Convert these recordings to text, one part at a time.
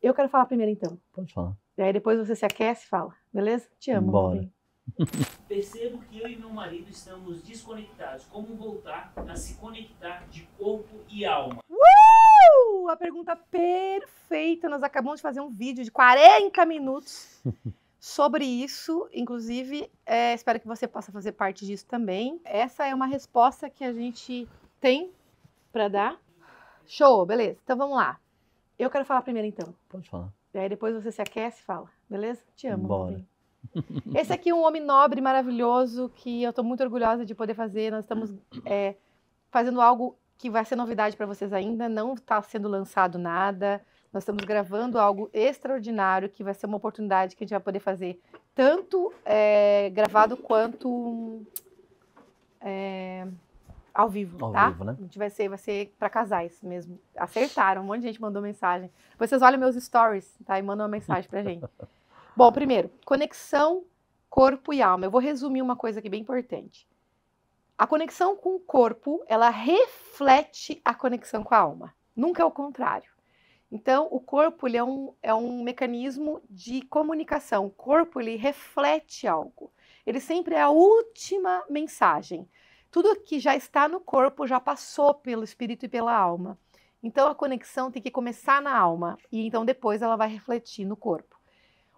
Eu quero falar primeiro, então. Pode falar. E aí depois você se aquece e fala, beleza? Te amo. Bora. Percebo que eu e meu marido estamos desconectados. Como voltar a se conectar de corpo e alma? A pergunta perfeita. Nós acabamos de fazer um vídeo de 40 minutos sobre isso. Inclusive, espero que você possa fazer parte disso também. Essa é uma resposta que a gente tem para dar. Show, beleza. Então vamos lá. Eu quero falar primeiro, então. Pode falar. E aí depois você se aquece e fala, beleza? Te amo. Bora. Esse aqui é um homem nobre, maravilhoso, que eu estou muito orgulhosa de poder fazer. Nós estamos fazendo algo que vai ser novidade para vocês ainda. Não está sendo lançado nada. Nós estamos gravando algo extraordinário, que vai ser uma oportunidade que a gente vai poder fazer tanto gravado quanto ao vivo, tá? Ao vivo, né? A gente vai ser para casais mesmo. Acertaram, um monte de gente mandou mensagem. Vocês olham meus stories, tá? E mandam uma mensagem pra gente. Bom, primeiro, conexão corpo e alma. Eu vou resumir uma coisa aqui bem importante. A conexão com o corpo, ela reflete a conexão com a alma. Nunca é o contrário. Então, o corpo ele é um mecanismo de comunicação. O corpo ele reflete algo. Ele sempre é a última mensagem. Tudo que já está no corpo já passou pelo espírito e pela alma. Então, a conexão tem que começar na alma. E então, depois, ela vai refletir no corpo.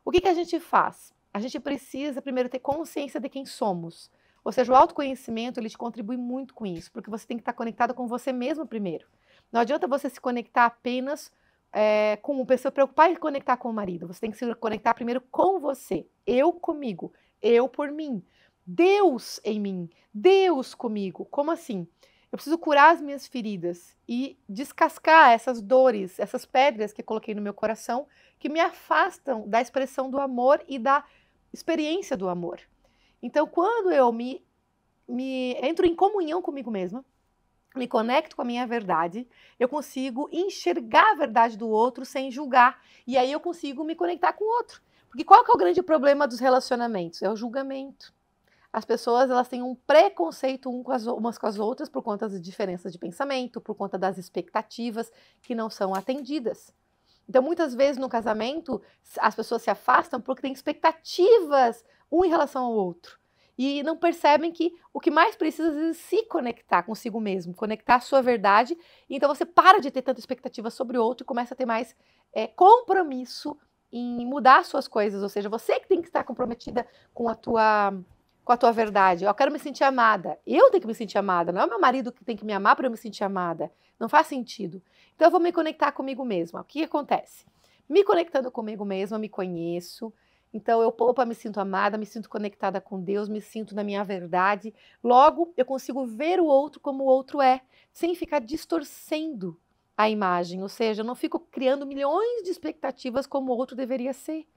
O que a gente faz? A gente precisa, primeiro, ter consciência de quem somos. Ou seja, o autoconhecimento, ele te contribui muito com isso. Porque você tem que estar conectado com você mesmo primeiro. Não adianta você se conectar apenas com uma pessoa, preocupar em conectar com o marido. Você tem que se conectar primeiro com você. Eu comigo. Eu por mim. Deus em mim, Deus comigo. Como assim? Eu preciso curar as minhas feridas e descascar essas dores, essas pedras que eu coloquei no meu coração, que me afastam da expressão do amor e da experiência do amor. Então, quando eu me entro em comunhão comigo mesma, me conecto com a minha verdade, eu consigo enxergar a verdade do outro sem julgar. E aí eu consigo me conectar com o outro. Porque qual que é o grande problema dos relacionamentos? É o julgamento. As pessoas elas têm um preconceito umas com as outras por conta das diferenças de pensamento, por conta das expectativas que não são atendidas. Então, muitas vezes no casamento, as pessoas se afastam porque têm expectativas um em relação ao outro. E não percebem que o que mais precisa é se conectar consigo mesmo, conectar a sua verdade. Então, você para de ter tanta expectativa sobre o outro e começa a ter mais compromisso em mudar as suas coisas. Ou seja, você que tem que estar comprometida com a tua verdade. Eu quero me sentir amada. Eu tenho que me sentir amada. Não é o meu marido que tem que me amar para eu me sentir amada. Não faz sentido. Então eu vou me conectar comigo mesma. O que acontece? Me conectando comigo mesma, eu me conheço. Então eu me sinto amada, me sinto conectada com Deus, me sinto na minha verdade. Logo, eu consigo ver o outro como o outro é, sem ficar distorcendo a imagem. Ou seja, eu não fico criando milhões de expectativas como o outro deveria ser.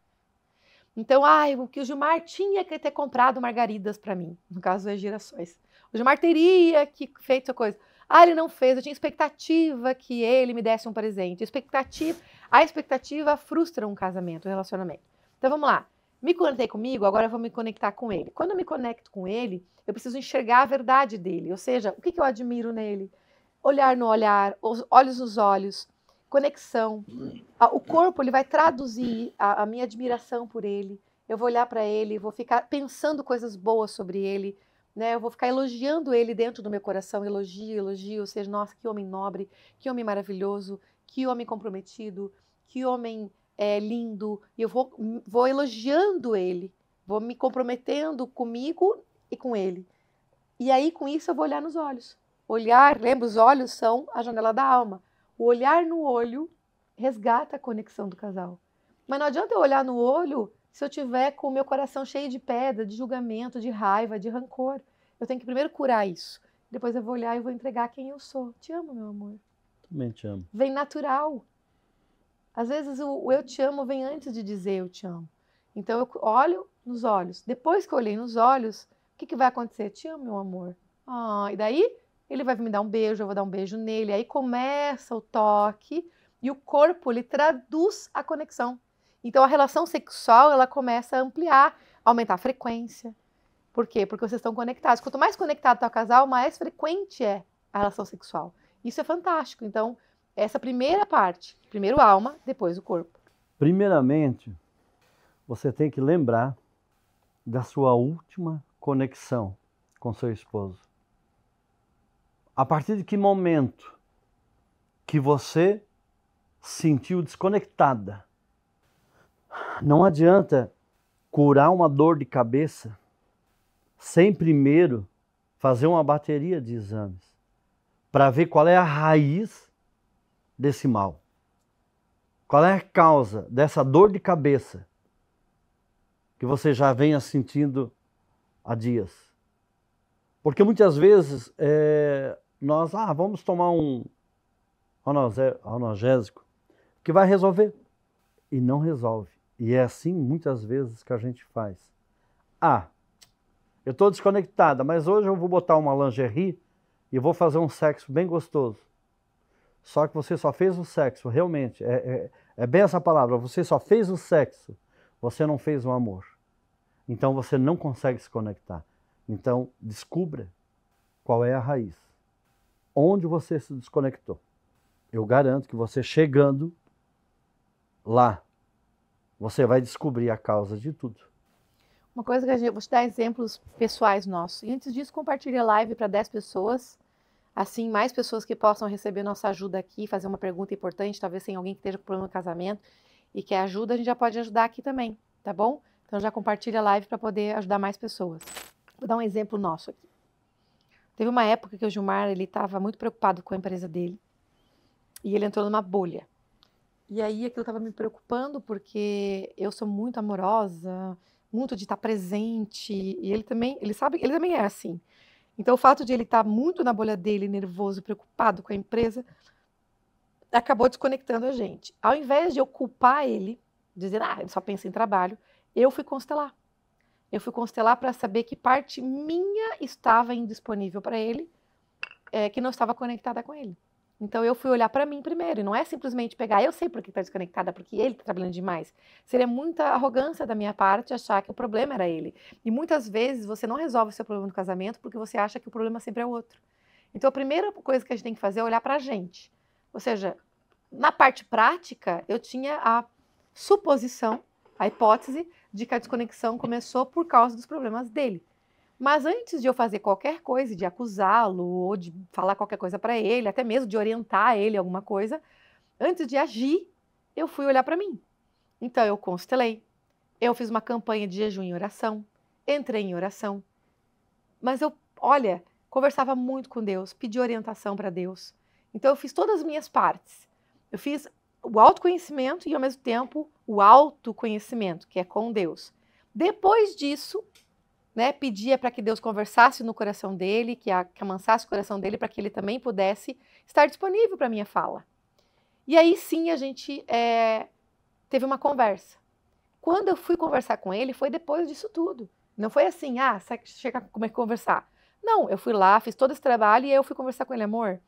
Então, o que o Gilmar tinha que ter comprado margaridas para mim, no caso das girassóis. O Gilmar teria que feito essa coisa. Ele não fez, eu tinha expectativa que ele me desse um presente. A expectativa frustra um casamento, um relacionamento. Então, vamos lá. Me conectei comigo, agora eu vou me conectar com ele. Quando eu me conecto com ele, eu preciso enxergar a verdade dele. Ou seja, o que eu admiro nele? Olhar no olhar, olhos nos olhos. Conexão. O corpo ele vai traduzir a minha admiração por ele. Eu vou olhar para ele, vou ficar pensando coisas boas sobre ele, né? Eu vou ficar elogiando ele dentro do meu coração, elogio, ou seja, nossa, que homem nobre, que homem maravilhoso, que homem comprometido, que homem lindo. E eu vou elogiando ele, vou me comprometendo comigo e com ele. E aí com isso eu vou olhar nos olhos. Lembra, os olhos são a janela da alma. O olhar no olho resgata a conexão do casal. Mas não adianta eu olhar no olho se eu tiver com o meu coração cheio de pedra, de julgamento, de raiva, de rancor. Eu tenho que primeiro curar isso. Depois eu vou olhar e vou entregar quem eu sou. Te amo, meu amor. Também te amo. Vem natural. Às vezes o eu te amo vem antes de dizer eu te amo. Então eu olho nos olhos. Depois que eu olhei nos olhos, o que vai acontecer? Te amo, meu amor. E daí ele vai me dar um beijo, eu vou dar um beijo nele. Aí começa o toque e o corpo ele traduz a conexão. Então a relação sexual ela começa a ampliar, aumentar a frequência. Por quê? Porque vocês estão conectados. Quanto mais conectado está o casal, mais frequente é a relação sexual. Isso é fantástico. Então, essa primeira parte, primeiro alma, depois o corpo. Primeiramente, você tem que lembrar da sua última conexão com seu esposo. A partir de que momento que você se sentiu desconectada? Não adianta curar uma dor de cabeça sem primeiro fazer uma bateria de exames para ver qual é a raiz desse mal. Qual é a causa dessa dor de cabeça que você já vem sentindo há dias? Porque muitas vezes nós vamos tomar um analgésico que vai resolver. E não resolve. E é assim muitas vezes que a gente faz. Eu estou desconectada, mas hoje eu vou botar uma lingerie e vou fazer um sexo bem gostoso. Só que você só fez o sexo, realmente, é bem essa palavra, você só fez o sexo, você não fez o amor. Então você não consegue se conectar. Então descubra qual é a raiz. Onde você se desconectou. Eu garanto que você chegando lá, você vai descobrir a causa de tudo. Uma coisa que vou te dar exemplos pessoais nossos. E antes disso, compartilhe a live para 10 pessoas. Assim, mais pessoas que possam receber nossa ajuda aqui, fazer uma pergunta importante, talvez tem alguém que esteja com problema no casamento e quer ajuda, a gente já pode ajudar aqui também, tá bom? Então já compartilha a live para poder ajudar mais pessoas. Vou dar um exemplo nosso aqui. Teve uma época que o Gilmar, ele estava muito preocupado com a empresa dele e ele entrou numa bolha. E aí aquilo estava me preocupando porque eu sou muito amorosa, muito de estar presente, e ele também é assim. Então o fato de ele estar muito na bolha dele, nervoso, preocupado com a empresa, acabou desconectando a gente. Ao invés de eu culpar ele, dizer, ele só pensa em trabalho, eu fui constelar. Eu fui constelar para saber que parte minha estava indisponível para ele, que não estava conectada com ele. Então eu fui olhar para mim primeiro, e não é simplesmente pegar, eu sei por que está desconectada, porque ele está trabalhando demais. Seria muita arrogância da minha parte achar que o problema era ele. E muitas vezes você não resolve o seu problema no casamento porque você acha que o problema sempre é o outro. Então a primeira coisa que a gente tem que fazer é olhar para a gente. Ou seja, na parte prática, eu tinha a suposição, a hipótese de que a desconexão começou por causa dos problemas dele. Mas antes de eu fazer qualquer coisa, de acusá-lo ou de falar qualquer coisa para ele, até mesmo de orientar ele alguma coisa, antes de agir, eu fui olhar para mim. Então eu constelei, eu fiz uma campanha de jejum e oração, entrei em oração, mas eu, conversava muito com Deus, pedi orientação para Deus. Então eu fiz todas as minhas partes. Eu fiz o autoconhecimento e ao mesmo tempo o autoconhecimento, que é com Deus. Depois disso, pedia para que Deus conversasse no coração dele, que amansasse o coração dele para que ele também pudesse estar disponível para a minha fala. E aí sim a gente teve uma conversa. Quando eu fui conversar com ele, foi depois disso tudo. Não foi assim, chega como é que conversar. Não, eu fui lá, fiz todo esse trabalho e aí eu fui conversar com ele, amor.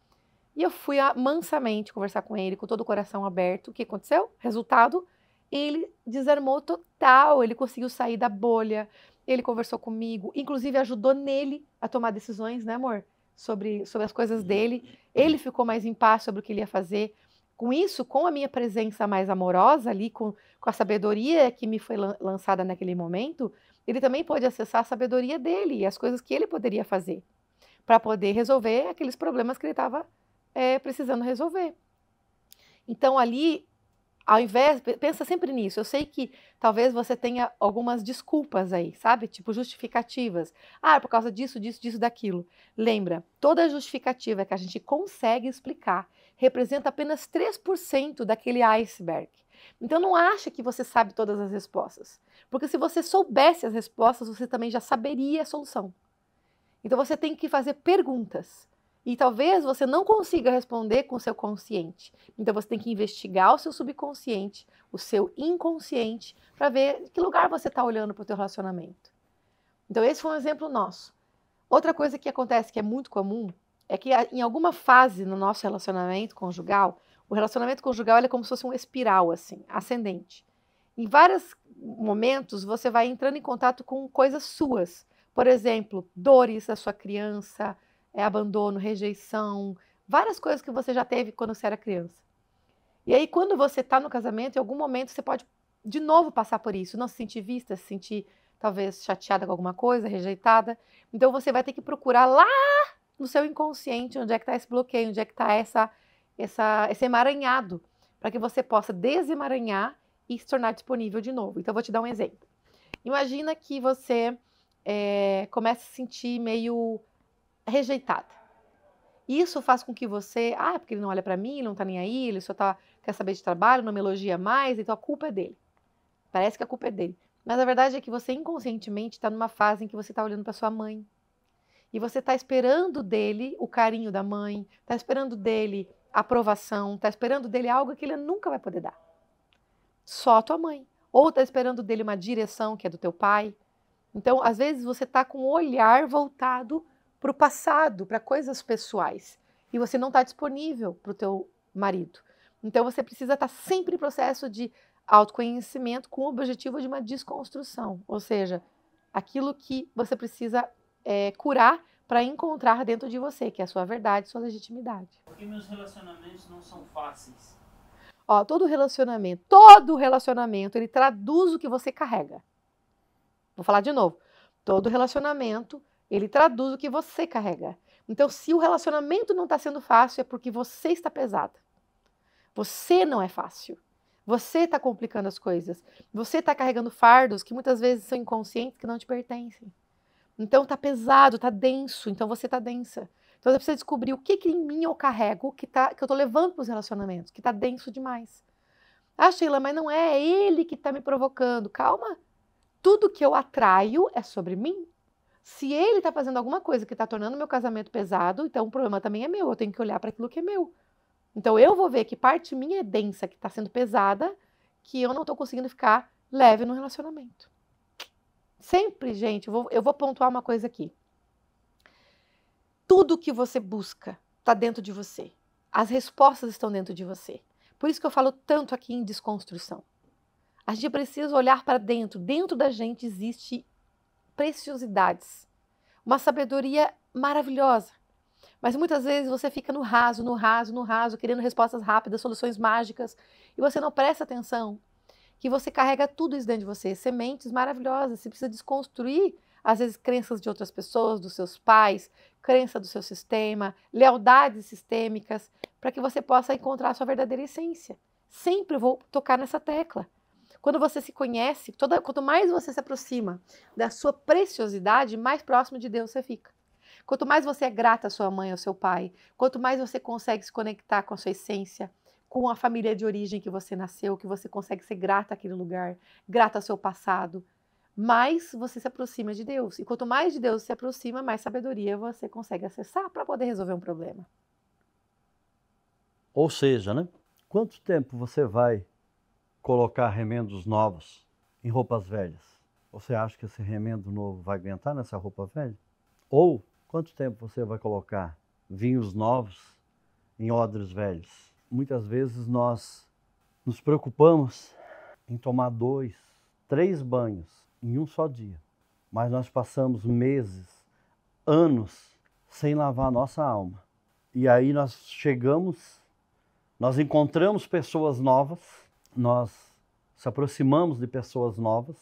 E eu fui mansamente conversar com ele, com todo o coração aberto. O que aconteceu? Resultado, ele desarmou total, ele conseguiu sair da bolha. Ele conversou comigo, inclusive ajudou nele a tomar decisões, né, amor? Sobre as coisas dele. Ele ficou mais em paz sobre o que ele ia fazer. Com isso, com a minha presença mais amorosa ali, com a sabedoria que me foi lançada naquele momento, ele também pôde acessar a sabedoria dele e as coisas que ele poderia fazer para poder resolver aqueles problemas que ele estava precisando resolver. Então ali, ao invés, pensa sempre nisso. Eu sei que talvez você tenha algumas desculpas aí, sabe? Tipo justificativas. Por causa disso, daquilo. Lembra, toda justificativa que a gente consegue explicar representa apenas 3% daquele iceberg. Então não acha que você sabe todas as respostas. Porque se você soubesse as respostas, você também já saberia a solução. Então você tem que fazer perguntas. E talvez você não consiga responder com o seu consciente. Então você tem que investigar o seu subconsciente, o seu inconsciente, para ver que lugar você está olhando para o teu relacionamento. Então esse foi um exemplo nosso. Outra coisa que acontece que é muito comum é que em alguma fase no nosso relacionamento conjugal, o relacionamento conjugal é como se fosse uma espiral assim, ascendente. Em vários momentos você vai entrando em contato com coisas suas. Por exemplo, dores da sua criança, abandono, rejeição, várias coisas que você já teve quando você era criança. E aí, quando você está no casamento, em algum momento você pode de novo passar por isso, não se sentir vista, se sentir talvez chateada com alguma coisa, rejeitada. Então você vai ter que procurar lá no seu inconsciente onde é que está esse bloqueio, onde é que está esse emaranhado, para que você possa desemaranhar e se tornar disponível de novo. Então eu vou te dar um exemplo. Imagina que você começa a se sentir meio rejeitada. Isso faz com que você, porque ele não olha para mim, ele não tá nem aí, ele só quer saber de trabalho, não me elogia mais, então a culpa é dele. Parece que a culpa é dele. Mas a verdade é que você inconscientemente está numa fase em que você está olhando para sua mãe. E você está esperando dele o carinho da mãe, está esperando dele a aprovação, está esperando dele algo que ele nunca vai poder dar. Só a tua mãe. Ou está esperando dele uma direção que é do teu pai. Então, às vezes, você está com o olhar voltado para o passado, para coisas pessoais. E você não está disponível para o teu marido. Então, você precisa estar sempre em processo de autoconhecimento com o objetivo de uma desconstrução. Ou seja, aquilo que você precisa curar para encontrar dentro de você, que é a sua verdade, sua legitimidade. Porque meus relacionamentos não são fáceis. Todo relacionamento, ele traduz o que você carrega. Vou falar de novo. Todo relacionamento, ele traduz o que você carrega. Então, se o relacionamento não está sendo fácil, é porque você está pesada. Você não é fácil. Você está complicando as coisas. Você está carregando fardos que muitas vezes são inconscientes, que não te pertencem. Então, está pesado, está denso. Então, você está densa. Então, você precisa descobrir o que em mim eu carrego, que eu estou levando para os relacionamentos, que está denso demais. Sheila, mas não é ele que está me provocando. Calma. Tudo que eu atraio é sobre mim. Se ele está fazendo alguma coisa que está tornando meu casamento pesado, então o problema também é meu. Eu tenho que olhar para aquilo que é meu. Então eu vou ver que parte minha é densa, que está sendo pesada, que eu não estou conseguindo ficar leve no relacionamento. Sempre, gente, eu vou pontuar uma coisa aqui. Tudo que você busca está dentro de você. As respostas estão dentro de você. Por isso que eu falo tanto aqui em desconstrução. A gente precisa olhar para dentro. Dentro da gente existe preciosidades, uma sabedoria maravilhosa. Mas muitas vezes você fica no raso, querendo respostas rápidas, soluções mágicas, e você não presta atenção que você carrega tudo isso dentro de você, sementes maravilhosas. Você precisa desconstruir, às vezes, crenças de outras pessoas, dos seus pais, crença do seu sistema, lealdades sistêmicas, para que você possa encontrar a sua verdadeira essência. Sempre vou tocar nessa tecla. Quando você se conhece, quanto mais você se aproxima da sua preciosidade, mais próximo de Deus você fica. Quanto mais você é grata à sua mãe, ao seu pai, quanto mais você consegue se conectar com a sua essência, com a família de origem que você nasceu, que você consegue ser grata àquele lugar, grata ao seu passado, mais você se aproxima de Deus. E quanto mais de Deus se aproxima, mais sabedoria você consegue acessar para poder resolver um problema. Ou seja, né? Quanto tempo você vai colocar remendos novos em roupas velhas? Você acha que esse remendo novo vai aguentar nessa roupa velha? Ou quanto tempo você vai colocar vinhos novos em odres velhos? Muitas vezes nós nos preocupamos em tomar 2, 3 banhos em um só dia, mas nós passamos meses, anos sem lavar a nossa alma. E aí nós encontramos pessoas novas, nós se aproximamos de pessoas novas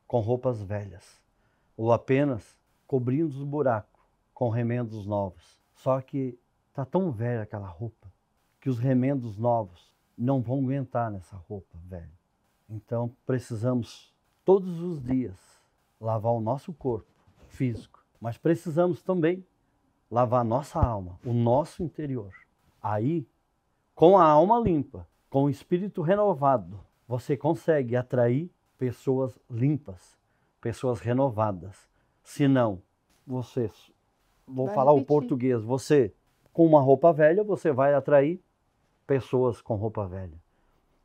com roupas velhas, ou apenas cobrindo os buracos com remendos novos. Só que está tão velha aquela roupa que os remendos novos não vão aguentar nessa roupa velha. Então precisamos todos os dias lavar o nosso corpo físico, mas precisamos também lavar a nossa alma, o nosso interior. Aí, com a alma limpa, com o espírito renovado, você consegue atrair pessoas limpas, pessoas renovadas. Se não, você, vou falar o português, você com uma roupa velha, você vai atrair pessoas com roupa velha.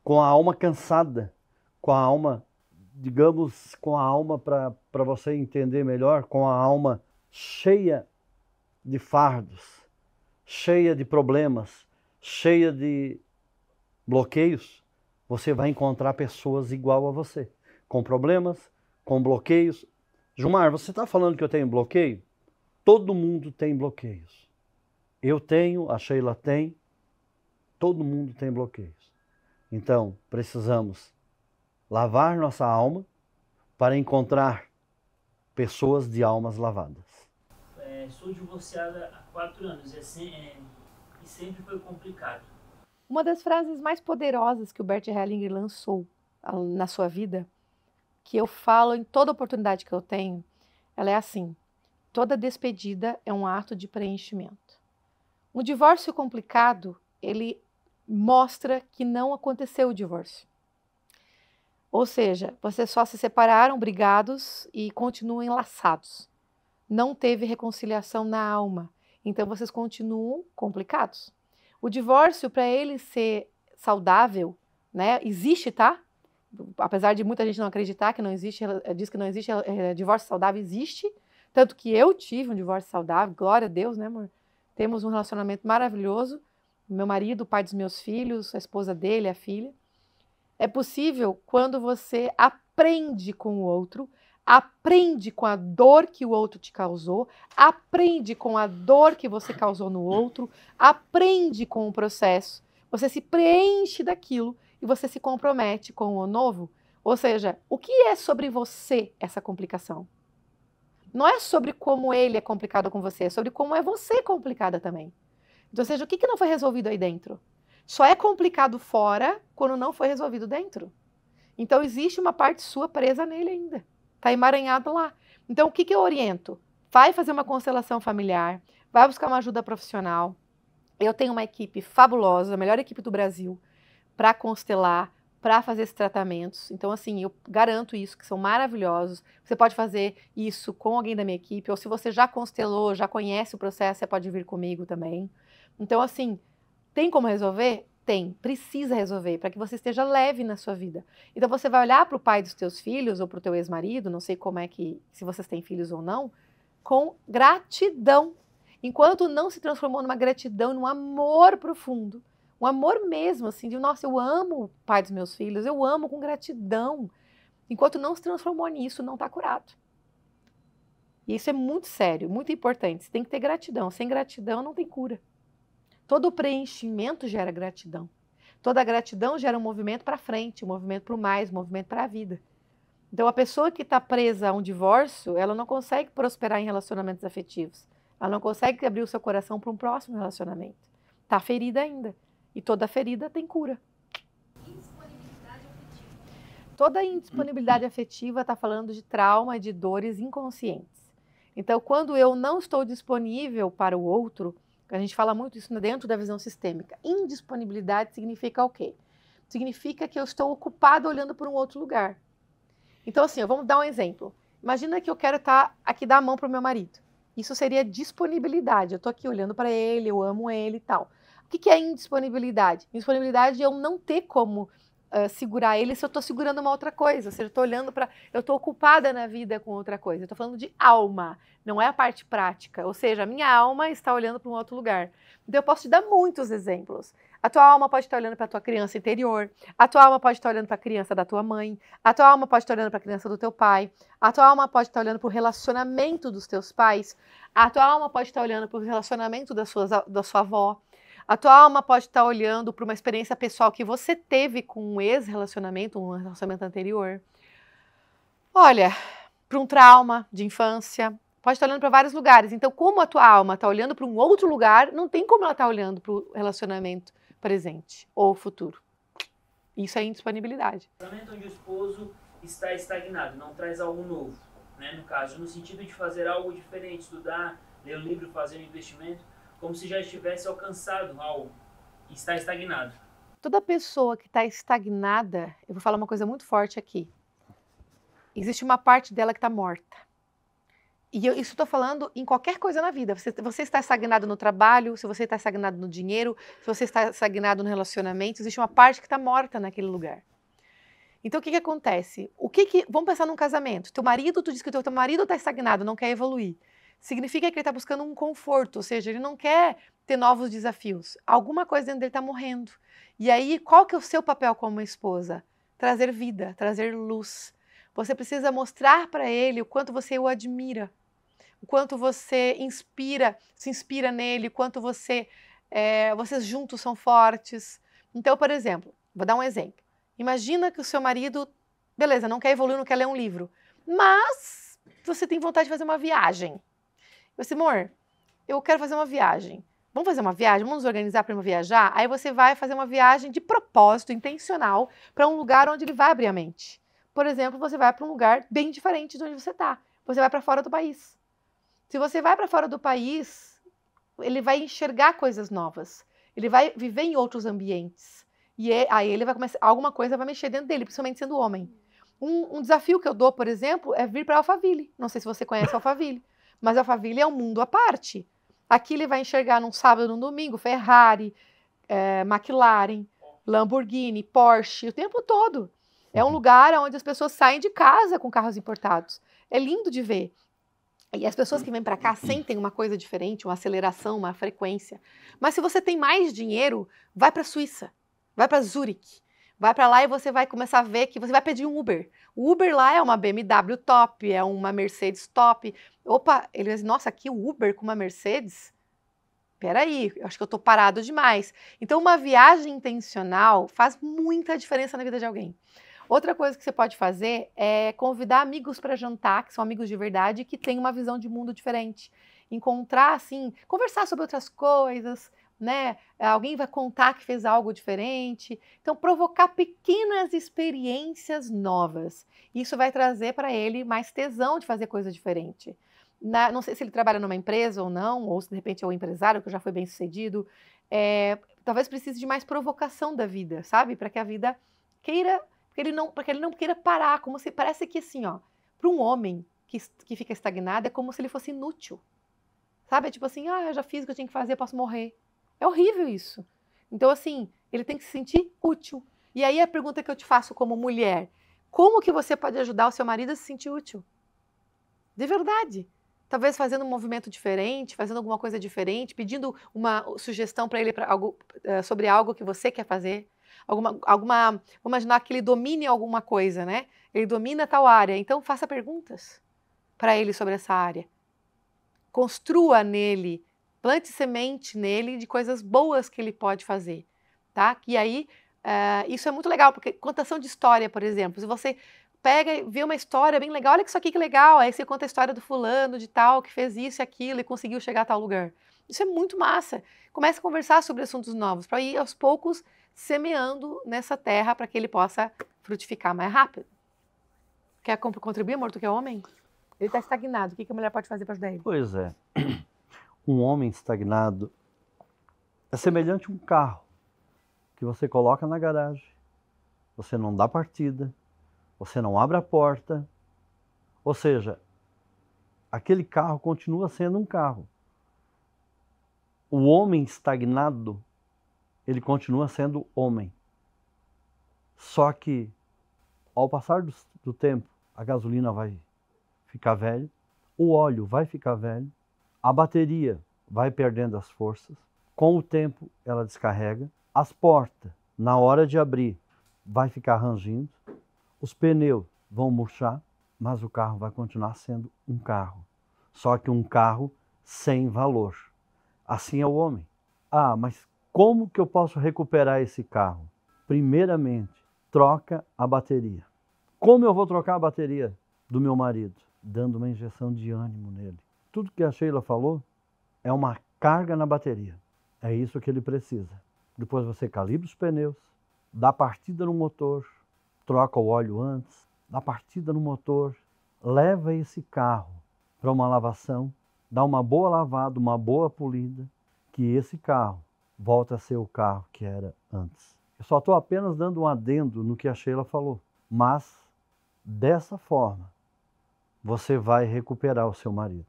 Com a alma cansada, com a alma, digamos, com a alma, para você entender melhor, com a alma cheia de fardos, cheia de problemas, cheia de bloqueios, você vai encontrar pessoas igual a você, com problemas, com bloqueios. Gilmar, você está falando que eu tenho bloqueio? Todo mundo tem bloqueios. Eu tenho, a Sheila tem, Todo mundo tem bloqueios. Então, precisamos lavar nossa alma para encontrar pessoas de almas lavadas. Sou divorciada há 4 anos e sempre foi complicado. Uma das frases mais poderosas que o Bert Hellinger lançou na sua vida, que eu falo em toda oportunidade que eu tenho, ela é assim: toda despedida é um ato de preenchimento. Um divórcio complicado, ele mostra que não aconteceu o divórcio. Ou seja, vocês só se separaram, brigados e continuam enlaçados. Não teve reconciliação na alma, então vocês continuam complicados. O divórcio, para ele ser saudável, né, existe, tá? Apesar de muita gente não acreditar que não existe, diz que não existe, divórcio saudável existe. Tanto que eu tive um divórcio saudável, glória a Deus, né, amor? Temos um relacionamento maravilhoso. Meu marido, o pai dos meus filhos, a esposa dele, a filha. É possível quando você aprende com o outro, aprende com a dor que o outro te causou, aprende com a dor que você causou no outro, aprende com o processo, você se preenche daquilo e você se compromete com o novo. Ou seja, o que é sobre você essa complicação? Não é sobre como ele é complicado com você, é sobre como é você complicada também. Então, ou seja, o que não foi resolvido aí dentro? Só é complicado fora quando não foi resolvido dentro. Então, existe uma parte sua presa nele ainda. Está emaranhado lá. Então, o que eu oriento? Vai fazer uma constelação familiar, vai buscar uma ajuda profissional. Eu tenho uma equipe fabulosa, a melhor equipe do Brasil, para constelar, para fazer esses tratamentos. Então, assim, eu garanto isso, que são maravilhosos. Você pode fazer isso com alguém da minha equipe, ou se você já constelou, já conhece o processo, você pode vir comigo também. Então, assim, tem como resolver? Tem, precisa resolver, para que você esteja leve na sua vida. Então, você vai olhar para o pai dos teus filhos, ou para o teu ex-marido, não sei como é que, se vocês têm filhos ou não, com gratidão. Enquanto não se transformou numa gratidão, num amor profundo, um amor mesmo, assim, de, nossa, eu amo o pai dos meus filhos, eu amo com gratidão. Enquanto não se transformou nisso, não está curado. E isso é muito sério, muito importante. Você tem que ter gratidão. Sem gratidão, não tem cura. Todo preenchimento gera gratidão. Toda gratidão gera um movimento para frente, um movimento para o mais, um movimento para a vida. Então, a pessoa que está presa a um divórcio, ela não consegue prosperar em relacionamentos afetivos. Ela não consegue abrir o seu coração para um próximo relacionamento. Está ferida ainda. E toda ferida tem cura. Indisponibilidade afetiva. Toda indisponibilidade afetiva está falando de trauma, de dores inconscientes. Então, quando eu não estou disponível para o outro, a gente fala muito isso dentro da visão sistêmica. Indisponibilidade significa o quê? Significa que eu estou ocupada olhando para um outro lugar. Então, assim, vamos dar um exemplo. Imagina que eu quero estar aqui dar a mão para o meu marido. Isso seria disponibilidade. Eu estou aqui olhando para ele, eu amo ele e tal. O que é indisponibilidade? Indisponibilidade é eu não ter como segurar ele se eu estou segurando uma outra coisa. Ou seja, eu estou olhando para... Eu estou ocupada na vida com outra coisa. Eu estou falando de alma, não é a parte prática. Ou seja, a minha alma está olhando para um outro lugar. Então, eu posso te dar muitos exemplos. A tua alma pode estar olhando para a tua criança interior. A tua alma pode estar olhando para a criança da tua mãe. A tua alma pode estar olhando para a criança do teu pai. A tua alma pode estar olhando para o relacionamento dos teus pais. A tua alma pode estar olhando para o relacionamento da sua avó. A tua alma pode estar olhando para uma experiência pessoal que você teve com um ex-relacionamento, um relacionamento anterior. Olha, para um trauma de infância. Pode estar olhando para vários lugares. Então, como a tua alma está olhando para um outro lugar, não tem como ela estar olhando para o relacionamento presente ou futuro. Isso é indisponibilidade. Relacionamento onde o esposo está estagnado, não traz algo novo, né? No caso, no sentido de fazer algo diferente, estudar, ler um livro, fazer um investimento, como se já estivesse alcançado algo e está estagnado. Toda pessoa que está estagnada, eu vou falar uma coisa muito forte aqui. Existe uma parte dela que está morta. E isso estou falando em qualquer coisa na vida. Você está estagnado no trabalho, se você está estagnado no dinheiro, se você está estagnado no relacionamento, existe uma parte que está morta naquele lugar. Então, o que acontece? Vamos pensar num casamento. Tu diz que o teu marido está estagnado, não quer evoluir. Significa que ele está buscando um conforto, ou seja, ele não quer ter novos desafios. Alguma coisa dentro dele está morrendo. E aí, qual que é o seu papel como esposa? Trazer vida, trazer luz. Você precisa mostrar para ele o quanto você o admira, o quanto você se inspira nele, o quanto você vocês juntos são fortes. Então, por exemplo, vou dar um exemplo. Imagina que o seu marido, beleza, não quer evoluir, não quer ler um livro, mas você tem vontade de fazer uma viagem. Você, amor, eu quero fazer uma viagem. Vamos fazer uma viagem? Vamos nos organizar para viajar? Aí você vai fazer uma viagem de propósito, intencional, para um lugar onde ele vai abrir a mente. Por exemplo, você vai para um lugar bem diferente de onde você está. Você vai para fora do país. Se você vai para fora do país, ele vai enxergar coisas novas. Ele vai viver em outros ambientes. E aí ele vai começar, alguma coisa vai mexer dentro dele, principalmente sendo homem. Um desafio que eu dou, por exemplo, é vir para Alphaville. Não sei se você conhece Alphaville, mas Alphaville é um mundo à parte. Aqui ele vai enxergar num sábado, num domingo, Ferrari, McLaren, Lamborghini, Porsche, o tempo todo. É um lugar onde as pessoas saem de casa com carros importados. É lindo de ver. E as pessoas que vêm para cá sentem uma coisa diferente, uma aceleração, uma frequência. Mas se você tem mais dinheiro, vai para a Suíça, vai para Zurique, vai para lá e você vai começar a ver que você vai pedir um Uber. O Uber lá é uma BMW top, é uma Mercedes top. Opa, ele diz, nossa, aqui o Uber com uma Mercedes? Peraí, eu acho que eu estou parado demais. Então, uma viagem intencional faz muita diferença na vida de alguém. Outra coisa que você pode fazer é convidar amigos para jantar, que são amigos de verdade, que têm uma visão de mundo diferente. Encontrar, assim, conversar sobre outras coisas, né? Alguém vai contar que fez algo diferente. Então, provocar pequenas experiências novas. Isso vai trazer para ele mais tesão de fazer coisa diferente. Não sei se ele trabalha numa empresa ou não, ou se de repente é um empresário que já foi bem sucedido. Talvez precise de mais provocação da vida, sabe? Para que a vida queira... Porque ele não queira parar, como se parece que assim, ó, para um homem que fica estagnado é como se ele fosse inútil. Sabe? É tipo assim, eu já fiz o que eu tinha que fazer, posso morrer. É horrível isso. Então, assim, ele tem que se sentir útil. E aí a pergunta que eu te faço como mulher, como que você pode ajudar o seu marido a se sentir útil? De verdade. Talvez fazendo um movimento diferente, fazendo alguma coisa diferente, pedindo uma sugestão para ele sobre algo que você quer fazer. Vamos imaginar que ele domine alguma coisa, né? Ele domina tal área, então faça perguntas para ele sobre essa área. Construa nele, plante semente nele de coisas boas que ele pode fazer, tá? E aí, isso é muito legal, porque contação de história, por exemplo, se você pega e vê uma história bem legal, olha isso aqui que legal, aí você conta a história do fulano de tal, que fez isso e aquilo e conseguiu chegar a tal lugar. Isso é muito massa. Comece a conversar sobre assuntos novos, para ir aos poucos semeando nessa terra para que ele possa frutificar mais rápido. Quer contribuir, amor, tu que é homem? Ele está estagnado, o que a mulher pode fazer para ajudar ele? Pois é, um homem estagnado é semelhante a um carro que você coloca na garagem, você não dá partida, você não abre a porta, ou seja, aquele carro continua sendo um carro. O homem estagnado, ele continua sendo homem. Só que, ao passar do tempo, a gasolina vai ficar velha, o óleo vai ficar velho, a bateria vai perdendo as forças, com o tempo ela descarrega, as portas, na hora de abrir, vai ficar rangindo, os pneus vão murchar, mas o carro vai continuar sendo um carro. Só que um carro sem valor. Assim é o homem. Mas como que eu posso recuperar esse carro? Primeiramente, troca a bateria. Como eu vou trocar a bateria do meu marido? Dando uma injeção de ânimo nele. Tudo que a Sheila falou é uma carga na bateria. É isso que ele precisa. Depois você calibra os pneus, dá partida no motor, troca o óleo antes, dá partida no motor, leva esse carro para uma lavação, dá uma boa lavada, uma boa polida, que esse carro volta a ser o carro que era antes. Eu só estou apenas dando um adendo no que a Sheila falou, mas dessa forma você vai recuperar o seu marido.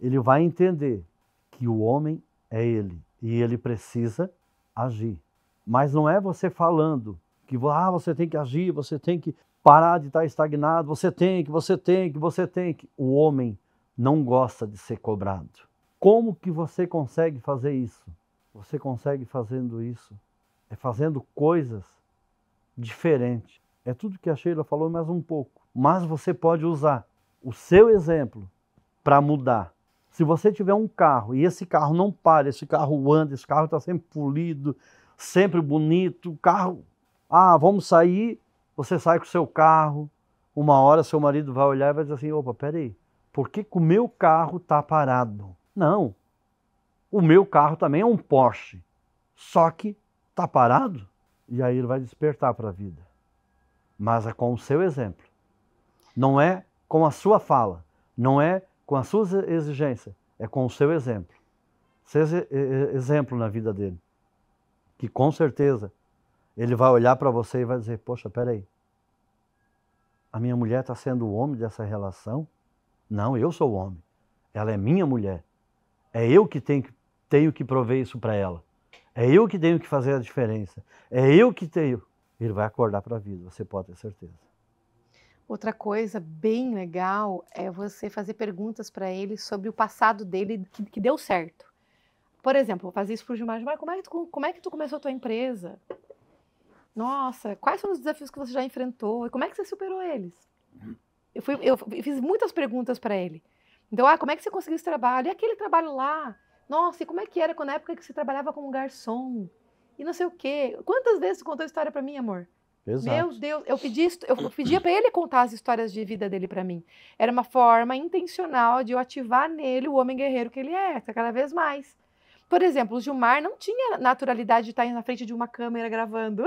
Ele vai entender que o homem é ele e ele precisa agir. Mas não é você falando que você tem que agir, você tem que parar de estar estagnado, você tem que. O homem não gosta de ser cobrado. Como que você consegue fazer isso? Você consegue fazendo isso, fazendo coisas diferentes. É tudo que a Sheila falou, mais um pouco. Mas você pode usar o seu exemplo para mudar Se você tiver um carro e esse carro não para, esse carro anda, esse carro está sempre polido, sempre bonito, o carro, vamos sair, você sai com o seu carro, uma hora seu marido vai olhar e vai dizer assim, opa, peraí, por que o meu carro está parado? Não, o meu carro também é um Porsche, só que está parado, e aí ele vai despertar para a vida. Mas é com o seu exemplo, não é com a sua fala, não é com as suas exigências, é com o seu exemplo. Seja exemplo na vida dele, que com certeza ele vai olhar para você e vai dizer, poxa, peraí, a minha mulher está sendo o homem dessa relação? Não, eu sou o homem, ela é minha mulher, é eu que tenho que prover isso para ela, é eu que tenho que fazer a diferença, é eu que tenho. Ele vai acordar para a vida, você pode ter certeza. Outra coisa bem legal é você fazer perguntas para ele sobre o passado dele que deu certo. Por exemplo, vou fazer isso para o Gilmar. Gilmar, como é que tu começou a tua empresa? Nossa, quais foram os desafios que você já enfrentou? E como é que você superou eles? Eu fiz muitas perguntas para ele. Então, como é que você conseguiu esse trabalho? E aquele trabalho lá? Nossa, e como é que era na época que você trabalhava como garçom? E não sei o quê. Quantas vezes você contou a história para mim, amor? Exato. Meu Deus, eu pedia para ele contar as histórias de vida dele para mim. Era uma forma intencional de eu ativar nele o homem guerreiro que ele é, cada vez mais. Por exemplo, o Gilmar não tinha naturalidade de estar na frente de uma câmera gravando.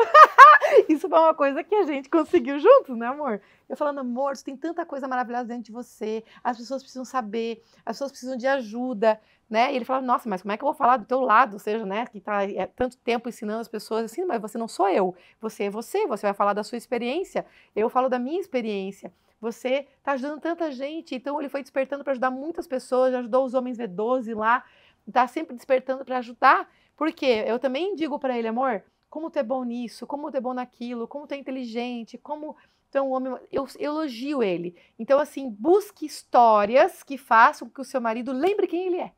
Isso foi uma coisa que a gente conseguiu juntos, né, amor? Eu falando, amor, você tem tanta coisa maravilhosa dentro de você, as pessoas precisam saber, as pessoas precisam de ajuda, né? E ele falava, nossa, mas como é que eu vou falar do teu lado, ou seja, né, que tá tanto tempo ensinando as pessoas assim, mas você não sou eu, você é você vai falar da sua experiência, eu falo da minha experiência. Você está ajudando tanta gente, então ele foi despertando para ajudar muitas pessoas, já ajudou os homens V12 lá, está sempre despertando para ajudar, porque eu também digo para ele, amor, como tu é bom nisso, como tu é bom naquilo, como tu é inteligente, como tu é um homem, eu elogio ele. Então, assim, busque histórias que façam com que o seu marido lembre quem ele é.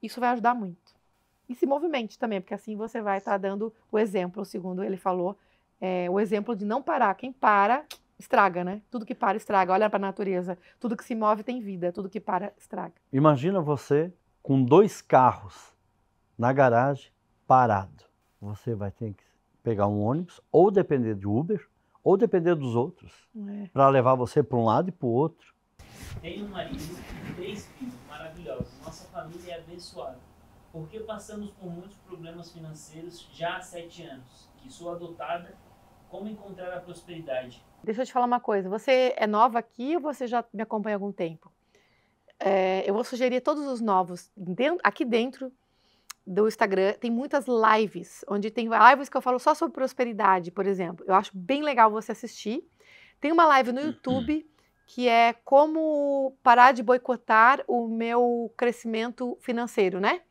Isso vai ajudar muito. E se movimente também, porque assim você vai estar dando o exemplo, segundo ele falou, o exemplo de não parar. Quem para, estraga, né? Tudo que para, estraga. Olha para a natureza. Tudo que se move tem vida. Tudo que para, estraga. Imagina você com 2 carros na garagem, parado. Você vai ter que pegar um ônibus, ou depender de Uber, ou depender dos outros, para levar você para um lado e para o outro. Tenho um marido e 3 filhos maravilhosos. Nossa família é abençoada. Porque passamos por muitos problemas financeiros já há 7 anos. Que sou adotada. Como encontrar a prosperidade? Deixa eu te falar uma coisa. Você é nova aqui ou você já me acompanha há algum tempo? Eu vou sugerir todos os novos. Aqui dentro do Instagram tem muitas lives, onde tem lives que eu falo só sobre prosperidade, por exemplo. Eu acho bem legal você assistir. Tem uma live no YouTube que é como parar de boicotar o meu crescimento financeiro, né?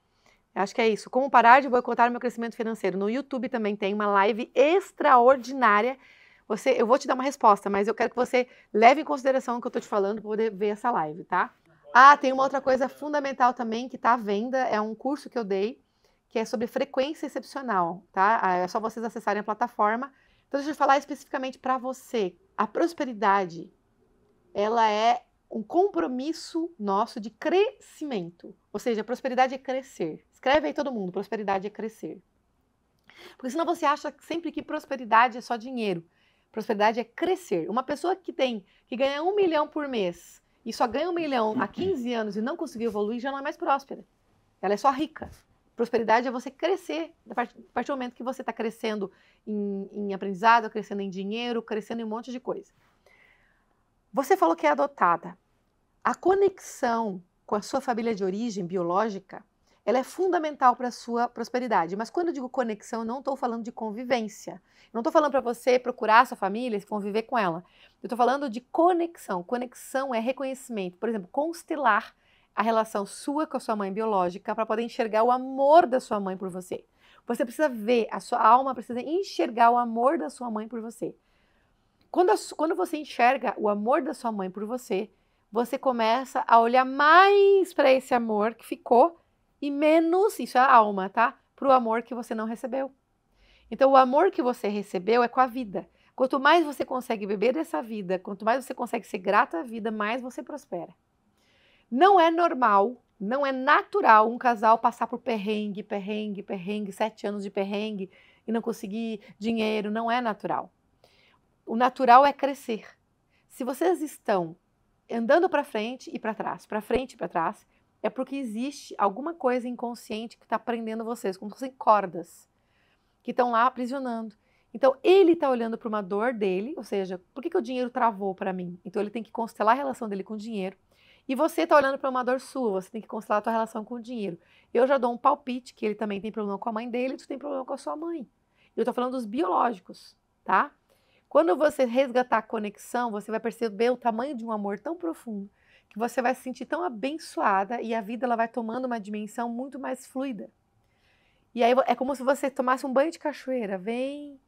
Acho que é isso. Como parar de boicotar o meu crescimento financeiro. No YouTube também tem uma live extraordinária. Eu vou te dar uma resposta, mas eu quero que você leve em consideração o que eu estou te falando para poder ver essa live, tá? Tem uma outra coisa fundamental também que está à venda, é um curso que eu dei, que é sobre frequência excepcional, tá? É só vocês acessarem a plataforma. Então, deixa eu falar especificamente para você. A prosperidade, ela é um compromisso nosso de crescimento. Ou seja, a prosperidade é crescer. Escreve aí todo mundo, prosperidade é crescer. Porque senão você acha sempre que prosperidade é só dinheiro. Prosperidade é crescer. Uma pessoa que ganha 1 milhão por mês e só ganha 1 milhão há 15 anos e não conseguiu evoluir, já não é mais próspera. Ela é só rica. Prosperidade é você crescer. A partir do momento que você está crescendo em aprendizado, crescendo em dinheiro, crescendo em um monte de coisa. Você falou que é adotada. A conexão com a sua família de origem biológica, ela é fundamental para a sua prosperidade. Mas quando eu digo conexão, eu não estou falando de convivência. Eu não estou falando para você procurar a sua família e conviver com ela. Eu estou falando de conexão. Conexão é reconhecimento. Por exemplo, constelar a relação sua com a sua mãe biológica para poder enxergar o amor da sua mãe por você. Você precisa ver, a sua alma precisa enxergar o amor da sua mãe por você. Quando você enxerga o amor da sua mãe por você, você começa a olhar mais para esse amor que ficou e menos, isso é a alma, tá? Para o amor que você não recebeu. Então, o amor que você recebeu é com a vida. Quanto mais você consegue beber dessa vida, quanto mais você consegue ser grato à vida, mais você prospera. Não é normal Não é natural um casal passar por perrengue, 7 anos de perrengue e não conseguir dinheiro, não é natural. O natural é crescer. Se vocês estão andando para frente e para trás, para frente e para trás, é porque existe alguma coisa inconsciente que está prendendo vocês, como se fossem cordas, que estão lá aprisionando. Então, ele está olhando para uma dor dele, ou seja, por que o dinheiro travou para mim? Então, ele tem que constelar a relação dele com o dinheiro. E você está olhando para uma dor sua, você tem que constelar a tua relação com o dinheiro. Eu já dou um palpite que ele também tem problema com a mãe dele, tu tem problema com a sua mãe. Eu estou falando dos biológicos, tá? Quando você resgatar a conexão, você vai perceber o tamanho de um amor tão profundo que você vai se sentir tão abençoada e a vida ela vai tomando uma dimensão muito mais fluida. E aí é como se você tomasse um banho de cachoeira, vem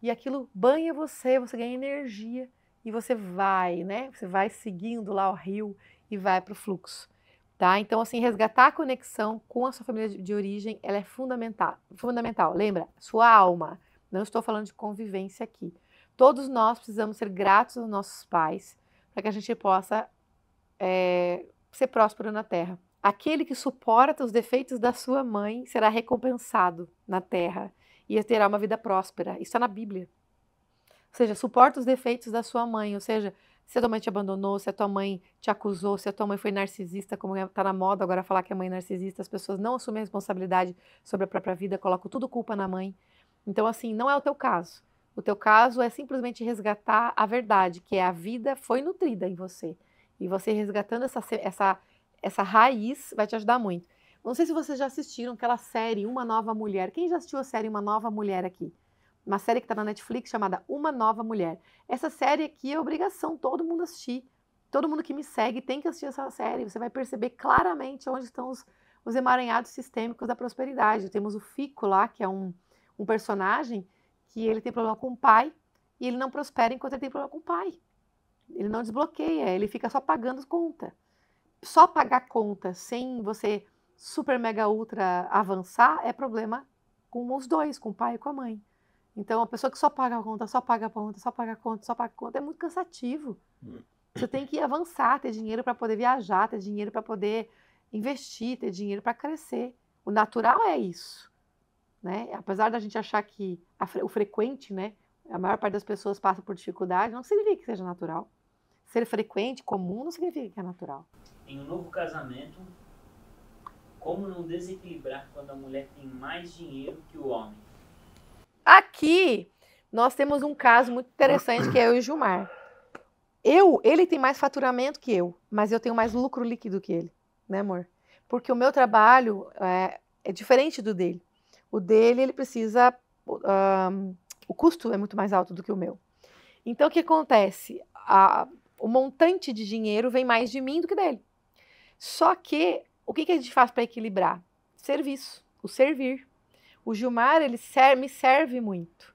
e aquilo banha você, você ganha energia e você vai, né? Você vai seguindo lá o rio e vai para o fluxo, tá? Então, assim, resgatar a conexão com a sua família de origem, ela é fundamental. Fundamental. Lembra? Sua alma. Não estou falando de convivência aqui. Todos nós precisamos ser gratos aos nossos pais para que a gente possa ser próspero na Terra. Aquele que suporta os defeitos da sua mãe será recompensado na Terra e terá uma vida próspera. Isso está na Bíblia. Ou seja, suporta os defeitos da sua mãe. Ou seja, se a tua mãe te abandonou, se a tua mãe te acusou, se a tua mãe foi narcisista, como está na moda agora falar que a mãe é narcisista, as pessoas não assumem a responsabilidade sobre a própria vida, colocam tudo culpa na mãe. Então, assim, não é o teu caso. O teu caso é simplesmente resgatar a verdade, que é a vida foi nutrida em você. E você resgatando essa raiz vai te ajudar muito. Não sei se vocês já assistiram aquela série Uma Nova Mulher. Quem já assistiu a série Uma Nova Mulher aqui? Uma série que está na Netflix chamada Uma Nova Mulher. Essa série aqui é obrigação, todo mundo assistir. Todo mundo que me segue tem que assistir essa série. Você vai perceber claramente onde estão os emaranhados sistêmicos da prosperidade. Temos o Fico lá, que é um personagem que ele tem problema com o pai e ele não prospera enquanto ele tem problema com o pai. Ele não desbloqueia, ele fica só pagando conta. Só pagar conta sem você super mega ultra avançar é problema com os dois, com o pai e com a mãe. Então, a pessoa que só paga a conta, só paga a conta, só paga a conta, só paga a conta, é muito cansativo. Você tem que avançar, ter dinheiro para poder viajar, ter dinheiro para poder investir, ter dinheiro para crescer. O natural é isso, né? Apesar da gente achar que o frequente, né? A maior parte das pessoas passa por dificuldade, não significa que seja natural. Ser frequente, comum, não significa que é natural. Em um novo casamento, como não desequilibrar quando a mulher tem mais dinheiro que o homem? Aqui, nós temos um caso muito interessante que é eu e o Gilmar. Ele tem mais faturamento que eu, mas eu tenho mais lucro líquido que ele, né, amor? Porque o meu trabalho é diferente do dele. O dele, ele precisa... o custo é muito mais alto do que o meu. Então, o que acontece? O montante de dinheiro vem mais de mim do que dele. Só que, o que a gente faz para equilibrar? Serviço, o servir. O Gilmar, ele me serve muito.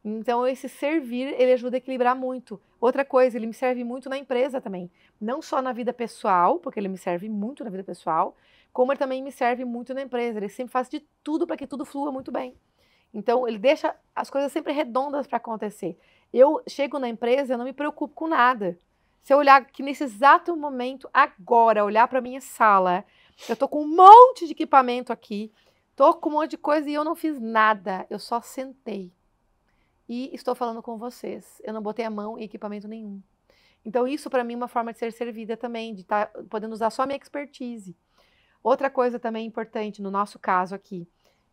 Então, esse servir, ele ajuda a equilibrar muito. Outra coisa, ele me serve muito na empresa também. Não só na vida pessoal, porque ele me serve muito na vida pessoal, como ele também me serve muito na empresa. Ele sempre faz de tudo para que tudo flua muito bem. Então, ele deixa as coisas sempre redondas para acontecer. Eu chego na empresa, eu não me preocupo com nada. Se eu olhar aqui nesse exato momento, agora, olhar para minha sala, eu estou com um monte de equipamento aqui, estou com um monte de coisa e eu não fiz nada. Eu só sentei. E estou falando com vocês. Eu não botei a mão em equipamento nenhum. Então, isso para mim é uma forma de ser servida também, de estar podendo usar só a minha expertise. Outra coisa também importante, no nosso caso aqui,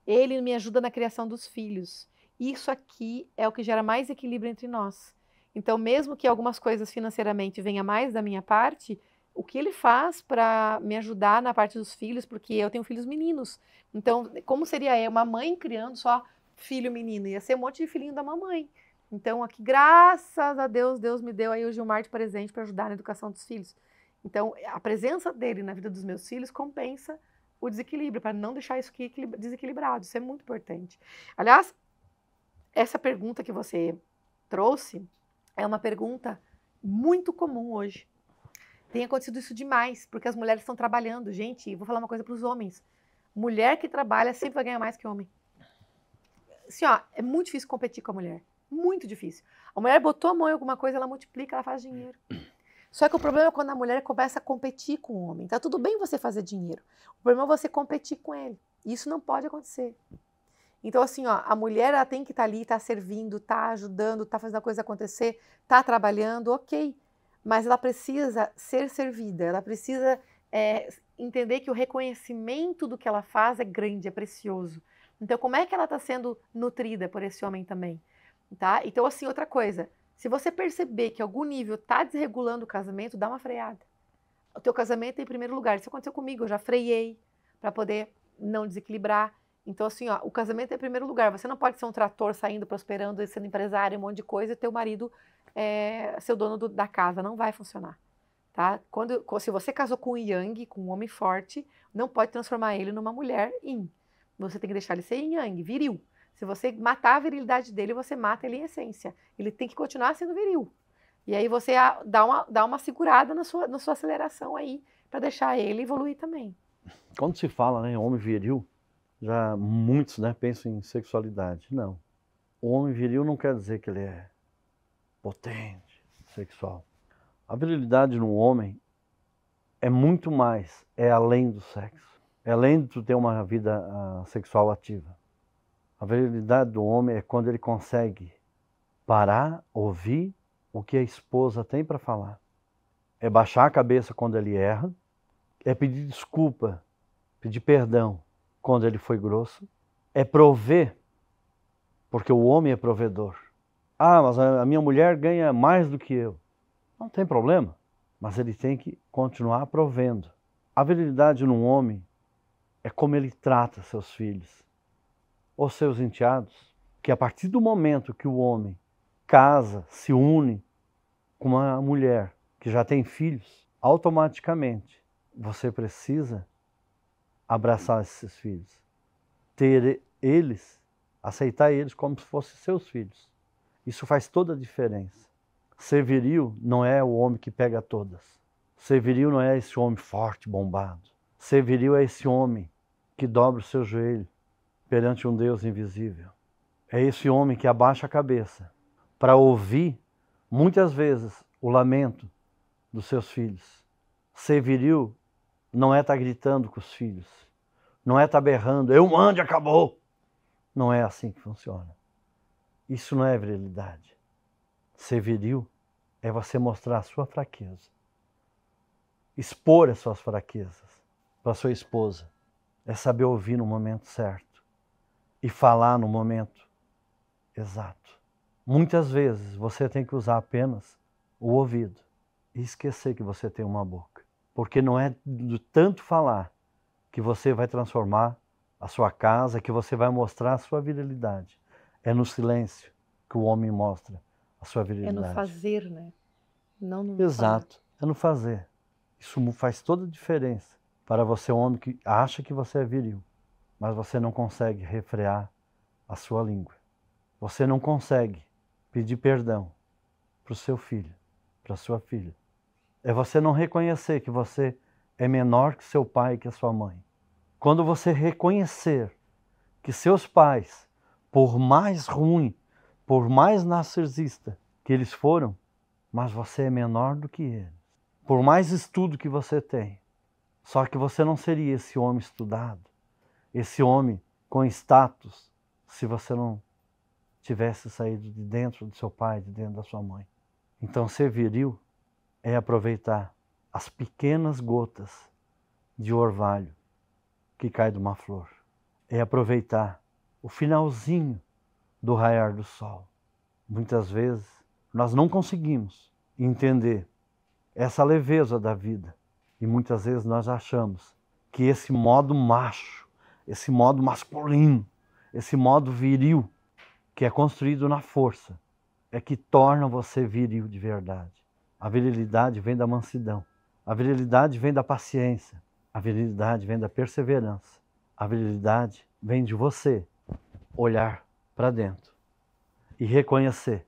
ele me ajuda na criação dos filhos. Isso aqui é o que gera mais equilíbrio entre nós. Então, mesmo que algumas coisas financeiramente venham mais da minha parte, o que ele faz para me ajudar na parte dos filhos, porque eu tenho filhos meninos. Então, como seria uma mãe criando só filho menino? Ia ser um monte de filhinho da mamãe. Então, aqui, graças a Deus, Deus me deu aí o Gilmar de presente para ajudar na educação dos filhos. Então, a presença dele na vida dos meus filhos compensa o desequilíbrio, para não deixar isso aqui desequilibrado. Isso é muito importante. Aliás, essa pergunta que você trouxe é uma pergunta muito comum hoje. Tem acontecido isso demais, porque as mulheres estão trabalhando. Gente, vou falar uma coisa para os homens. Mulher que trabalha sempre vai ganhar mais que homem. Assim, ó, é muito difícil competir com a mulher. Muito difícil. A mulher botou a mão em alguma coisa, ela multiplica, ela faz dinheiro. Só que o problema é quando a mulher começa a competir com o homem. Tá tudo bem você fazer dinheiro. O problema é você competir com ele. E isso não pode acontecer. Então, assim, ó, a mulher ela tem que estar ali, tá servindo, tá ajudando, tá fazendo a coisa acontecer, tá trabalhando, ok. Mas ela precisa ser servida, ela precisa entender que o reconhecimento do que ela faz é grande, é precioso. Então, como é que ela está sendo nutrida por esse homem também? Tá? Então, assim, outra coisa, se você perceber que algum nível está desregulando o casamento, dá uma freada. O teu casamento é em primeiro lugar. Isso aconteceu comigo, eu já freiei para poder não desequilibrar. Então, assim, ó, o casamento é em primeiro lugar. Você não pode ser um trator saindo, prosperando, e sendo empresário, um monte de coisa, e teu marido ser o dono da casa. Não vai funcionar. Tá? Se você casou com um yang, com um homem forte, não pode transformar ele numa mulher yin. Você tem que deixar ele ser yin yang, viril. Se você matar a virilidade dele, você mata ele em essência. Ele tem que continuar sendo viril. E aí você dá uma segurada na sua aceleração aí, para deixar ele evoluir também. Quando se fala, né, homem viril, já muitos, né, pensam em sexualidade. Não. O homem viril não quer dizer que ele é potente, sexual. A virilidade no homem é muito mais, é além do sexo. É além de tu ter uma vida sexual ativa. A virilidade do homem é quando ele consegue parar, ouvir o que a esposa tem para falar. É baixar a cabeça quando ele erra, é pedir desculpa, pedir perdão quando ele foi grosso, é prover, porque o homem é provedor. Ah, mas a minha mulher ganha mais do que eu. Não tem problema, mas ele tem que continuar provendo. A virilidade num homem é como ele trata seus filhos, ou seus enteados, que a partir do momento que o homem casa, se une com uma mulher que já tem filhos, automaticamente você precisa abraçar esses filhos, ter eles, aceitar eles como se fossem seus filhos. Isso faz toda a diferença. Ser viril não é o homem que pega todas. Ser viril não é esse homem forte, bombado. Ser viril é esse homem que dobra o seu joelho perante um Deus invisível. É esse homem que abaixa a cabeça para ouvir, muitas vezes, o lamento dos seus filhos. Ser viril não é estar gritando com os filhos. Não é estar berrando, eu mando e acabou. Não é assim que funciona. Isso não é virilidade. Ser viril é você mostrar a sua fraqueza. Expor as suas fraquezas para sua esposa. É saber ouvir no momento certo e falar no momento exato. Muitas vezes você tem que usar apenas o ouvido e esquecer que você tem uma boca. Porque não é do tanto falar que você vai transformar a sua casa, que você vai mostrar a sua virilidade. É no silêncio que o homem mostra a sua virilidade. É no fazer, né? Não no Exato, é no fazer. Isso faz toda a diferença para você, homem que acha que você é viril, mas você não consegue refrear a sua língua. Você não consegue pedir perdão para o seu filho, para a sua filha. É você não reconhecer que você é menor que seu pai e que a sua mãe. Quando você reconhecer que seus pais, por mais ruim, por mais narcisista que eles foram, mas você é menor do que eles. Por mais estudo que você tem, só que você não seria esse homem estudado, esse homem com status, se você não tivesse saído de dentro do seu pai, de dentro da sua mãe. Então ser viril é aproveitar as pequenas gotas de orvalho que cai de uma flor. É aproveitar o finalzinho do raiar do sol. Muitas vezes nós não conseguimos entender essa leveza da vida. E muitas vezes nós achamos que esse modo macho, esse modo masculino, esse modo viril, que é construído na força, é que torna você viril de verdade. A virilidade vem da mansidão. A virilidade vem da paciência. A virilidade vem da perseverança. A virilidade vem de você olhar para dentro e reconhecer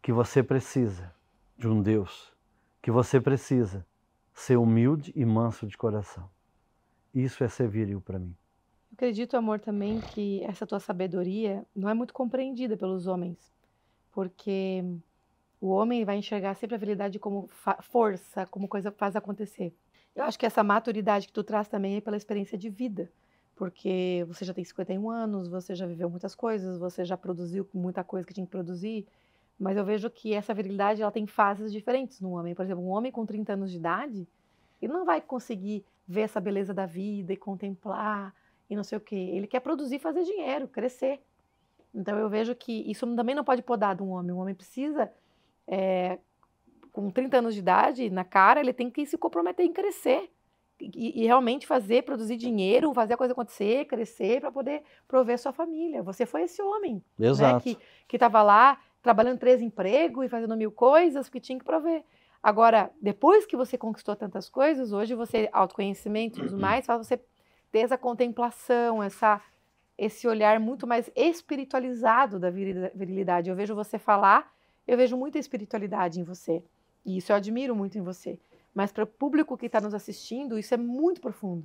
que você precisa de um Deus, que você precisa ser humilde e manso de coração. Isso é ser viril para mim. Eu acredito, amor, também que essa tua sabedoria não é muito compreendida pelos homens, porque O homem vai enxergar sempre a virilidade como força, como coisa que faz acontecer. Eu acho que essa maturidade que tu traz também é pela experiência de vida, porque você já tem 51 anos, você já viveu muitas coisas, você já produziu muita coisa que tinha que produzir, mas eu vejo que essa virilidade ela tem fases diferentes no homem. Por exemplo, um homem com 30 anos de idade, ele não vai conseguir ver essa beleza da vida e contemplar e não sei o quê. Ele quer produzir, fazer dinheiro, crescer. Então eu vejo que isso também não pode podar de um homem. Um homem precisa, com 30 anos de idade, na cara, ele tem que se comprometer em crescer. E realmente produzir dinheiro, fazer a coisa acontecer, crescer para poder prover sua família. Você foi esse homem, Exato. né, que estava lá trabalhando 3 empregos e fazendo 1000 coisas porque tinha que prover. Agora, depois que você conquistou tantas coisas, hoje você, autoconhecimento e tudo mais, faz você ter essa contemplação, esse olhar muito mais espiritualizado da virilidade. Eu vejo você falar, eu vejo muita espiritualidade em você. E isso eu admiro muito em você. Mas para o público que está nos assistindo, isso é muito profundo.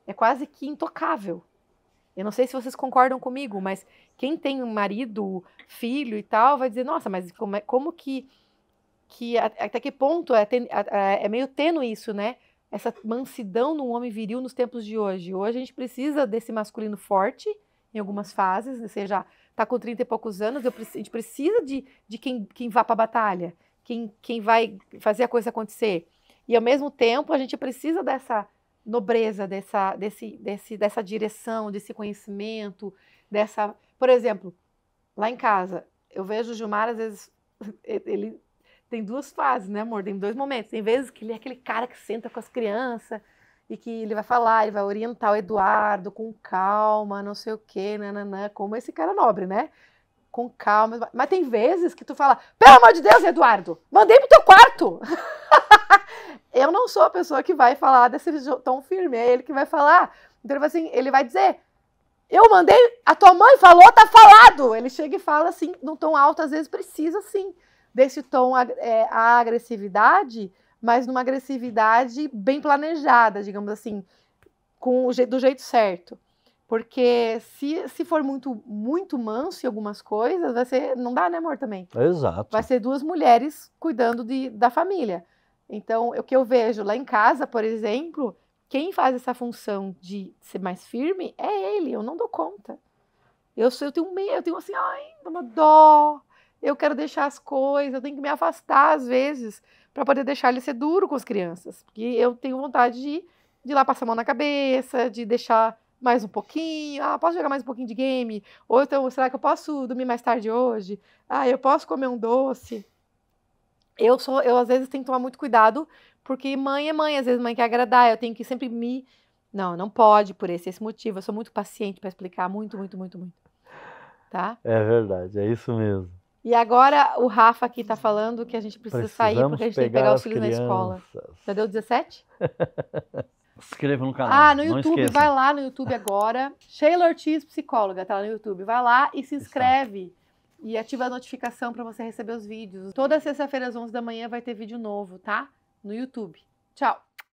É quase que intocável. Eu não sei se vocês concordam comigo, mas quem tem um marido, filho e tal, vai dizer, nossa, mas como que até que ponto é meio tênue isso, né? Essa mansidão no homem viril nos tempos de hoje. Hoje a gente precisa desse masculino forte, em algumas fases, você já está com 30 e poucos anos, a gente precisa de quem vá para a batalha, quem vai fazer a coisa acontecer. E ao mesmo tempo a gente precisa dessa nobreza, dessa direção, desse conhecimento, Por exemplo, lá em casa, eu vejo o Gilmar, às vezes, ele tem 2 fases, né, amor? Tem 2 momentos. Tem vezes que ele é aquele cara que senta com as crianças e que ele vai falar, ele vai orientar o Eduardo com calma, não sei o quê, nananã, como esse cara nobre, né? Com calma. Mas tem vezes que tu fala, pelo amor de Deus, Eduardo, mandei pro teu quarto. Eu não sou a pessoa que vai falar desse tom firme, é ele que vai falar. Então, assim, ele vai dizer, eu mandei, a tua mãe falou, tá falado. Ele chega e fala assim, num tom alto, às vezes precisa, sim, desse tom, a agressividade, mas numa agressividade bem planejada, digamos assim, do jeito certo. Porque se for muito, muito manso em algumas coisas, não dá, né, amor, também? Exato. Vai ser 2 mulheres cuidando da família. Então, o que eu vejo lá em casa, por exemplo, quem faz essa função de ser mais firme é ele, eu não dou conta. Eu tenho medo, eu tenho assim, ai, dá uma dó, eu quero deixar as coisas, eu tenho que me afastar às vezes para poder deixar ele ser duro com as crianças. Porque eu tenho vontade de ir lá passar a mão na cabeça, de deixar mais um pouquinho, posso jogar mais um pouquinho de game? Ou então, será que eu posso dormir mais tarde hoje? Eu posso comer um doce? Eu às vezes tenho que tomar muito cuidado, porque mãe é mãe, às vezes mãe quer agradar, eu tenho que sempre não pode por esse motivo, eu sou muito paciente para explicar, muito, muito, muito, muito. Tá? É verdade, é isso mesmo. E agora o Rafa aqui tá falando que a gente precisa sair, porque a gente tem que pegar os filhos na escola. Já deu 17? Se inscreva no canal. No não YouTube, esqueça. vai lá no YouTube agora. Sheila Ortiz, psicóloga, tá lá no YouTube. Vai lá e se inscreve. E ativa a notificação para você receber os vídeos. Toda sexta-feira às 11 da manhã vai ter vídeo novo, tá? No YouTube. Tchau!